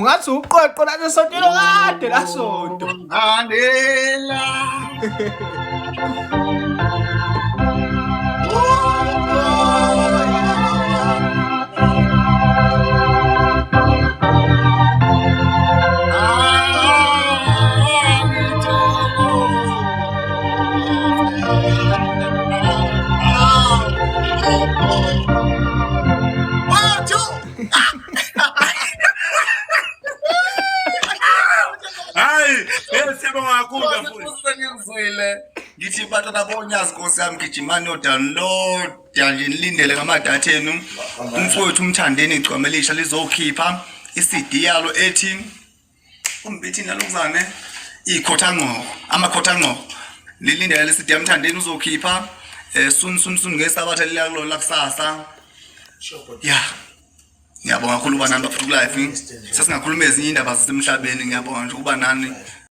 Ungathi uqoqo lana sontelo kade la sonto. Ngandela. Ngithi batata bonyazi Nkosi yami gijimani no-download nje nilindele ngamadatha enu umfowethu umthandeni igcwamelisha lizokhipha i-CD yalo ethi umbethi nalokuzane ikhothanqo amakhothanqo nilindele le-CD yamthandeni uzokhipha sun ngesabatha liyakulo lakusasa ya ngiyabonga kakhulu banani bafuna live sesingakhuluma ezinye indaba zasemhlabeni ngiyabonga nje kuba nani